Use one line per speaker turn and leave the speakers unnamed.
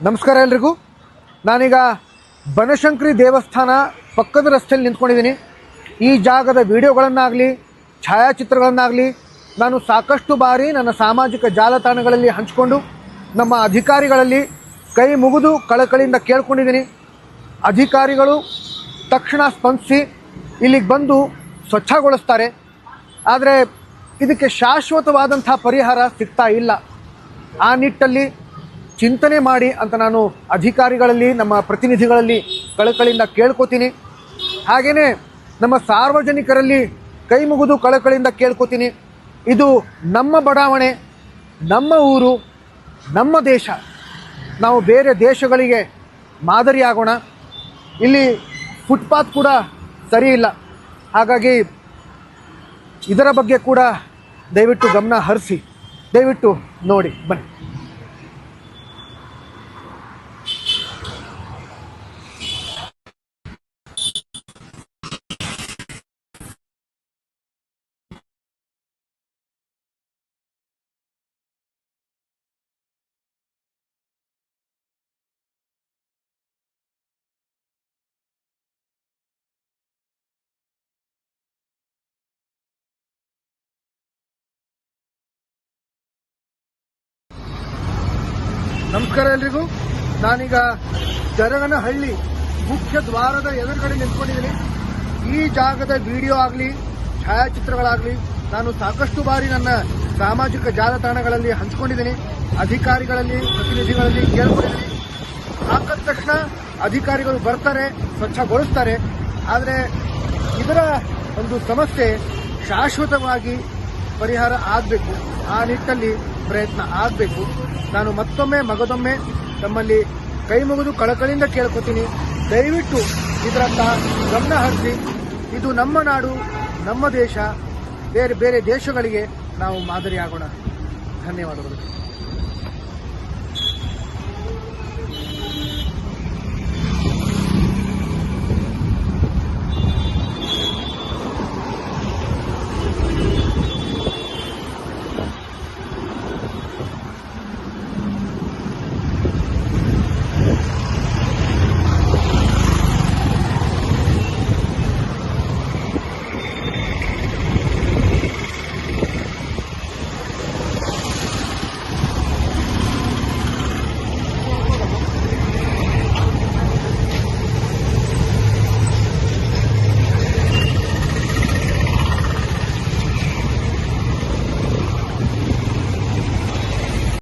ನಮಸ್ಕಾರ ಎಲ್ರಿಗೂ. ನಾನೀಗ ಬನಶಂಕರಿ ದೇವಸ್ಥಾನ ಪಕ್ಕದ ರಸ್ತೆಯಲ್ಲಿ ನಿಂತ್ಕೊಂಡಿದ್ದೀನಿ. ಈ ಜಾಗದ ವಿಡಿಯೋಗಳನ್ನಾಗಲಿ ಛಾಯಾಚಿತ್ರಗಳನ್ನಾಗಲಿ ನಾನು ಸಾಕಷ್ಟು ಬಾರಿ ನನ್ನ ಸಾಮಾಜಿಕ ಜಾಲತಾಣಗಳಲ್ಲಿ ಹಂಚಿಕೊಂಡು ನಮ್ಮ ಅಧಿಕಾರಿಗಳಲ್ಲಿ ಕೈ ಮುಗಿದು ಕಳಕಳಿಯಿಂದ ಕೇಳ್ಕೊಂಡಿದ್ದೀನಿ. ಅಧಿಕಾರಿಗಳು ತಕ್ಷಣ ಸ್ಪಂದಿಸಿ ಇಲ್ಲಿಗೆ ಬಂದು ಸ್ವಚ್ಛಗೊಳಿಸ್ತಾರೆ. ಆದರೆ ಇದಕ್ಕೆ ಶಾಶ್ವತವಾದಂಥ ಪರಿಹಾರ ಸಿಗ್ತಾ ಇಲ್ಲ. ಆ ನಿಟ್ಟಲ್ಲಿ ಚಿಂತನೆ ಮಾಡಿ ಅಂತ ನಾನು ಅಧಿಕಾರಿಗಳಲ್ಲಿ ನಮ್ಮ ಪ್ರತಿನಿಧಿಗಳಲ್ಲಿ ಕಳಕಳಿಯಿಂದ ಕೇಳ್ಕೊತೀನಿ. ಹಾಗೆಯೇ ನಮ್ಮ ಸಾರ್ವಜನಿಕರಲ್ಲಿ ಕೈ ಮುಗಿದು ಕಳಕಳಿಯಿಂದ ಕೇಳ್ಕೊತೀನಿ. ಇದು ನಮ್ಮ ಬಡಾವಣೆ, ನಮ್ಮ ಊರು, ನಮ್ಮ ದೇಶ. ನಾವು ಬೇರೆ ದೇಶಗಳಿಗೆ ಮಾದರಿಯಾಗೋಣ. ಇಲ್ಲಿ ಫುಟ್ಪಾತ್ ಕೂಡ ಸರಿ ಇಲ್ಲ. ಹಾಗಾಗಿ ಇದರ ಬಗ್ಗೆ ಕೂಡ ದಯವಿಟ್ಟು ಗಮನ ಹರಿಸಿ, ದಯವಿಟ್ಟು ನೋಡಿ ಬನ್ನಿ. ನಮಸ್ಕಾರ ಎಲ್ರಿಗೂ. ನಾನೀಗ ಜರಗನಹಳ್ಳಿ ಮುಖ್ಯ ದ್ವಾರದ ಎದುರುಗಡೆ ನಿಂತ್ಕೊಂಡಿದ್ದೀನಿ. ಈ ಜಾಗದ ವಿಡಿಯೋ ಆಗಲಿ ಛಾಯಾಚಿತ್ರಗಳಾಗಲಿ ನಾನು ಸಾಕಷ್ಟು ಬಾರಿ ನನ್ನ ಸಾಮಾಜಿಕ ಜಾಲತಾಣಗಳಲ್ಲಿ ಹಂಚಿಕೊಂಡಿದ್ದೀನಿ. ಅಧಿಕಾರಿಗಳಲ್ಲಿ ಪ್ರತಿನಿಧಿಗಳಲ್ಲಿ ಕೇಳ್ಕೊಂಡಿದ್ದೀನಿ. ಹಾಕಿದ ತಕ್ಷಣ ಅಧಿಕಾರಿಗಳು ಬರ್ತಾರೆ, ಸ್ವಚ್ಛಗೊಳಿಸ್ತಾರೆ. ಆದರೆ ಇದರ ಒಂದು ಸಮಸ್ಯೆ ಶಾಶ್ವತವಾಗಿ ಪರಿಹಾರ ಆಗಬೇಕು. ಆ ನಿಟ್ಟಲ್ಲಿ ಪ್ರಯತ್ನ ಆಗಬೇಕು. ನಾನು ಮತ್ತೊಮ್ಮೆ ಮಗದೊಮ್ಮೆ ತಮ್ಮಲ್ಲಿ ಕೈ ಮುಗಿದು ಕಳಕಳಿಯಿಂದ ಕೇಳ್ಕೊತೀನಿ, ದಯವಿಟ್ಟು ಇದರತ್ತ ಗಮನ ಹರಿಸಿ. ಇದು ನಮ್ಮ ನಾಡು, ನಮ್ಮ ದೇಶ. ಬೇರೆ ಬೇರೆ ದೇಶಗಳಿಗೆ ನಾವು ಮಾದರಿಯಾಗೋಣ. ಧನ್ಯವಾದಗಳು.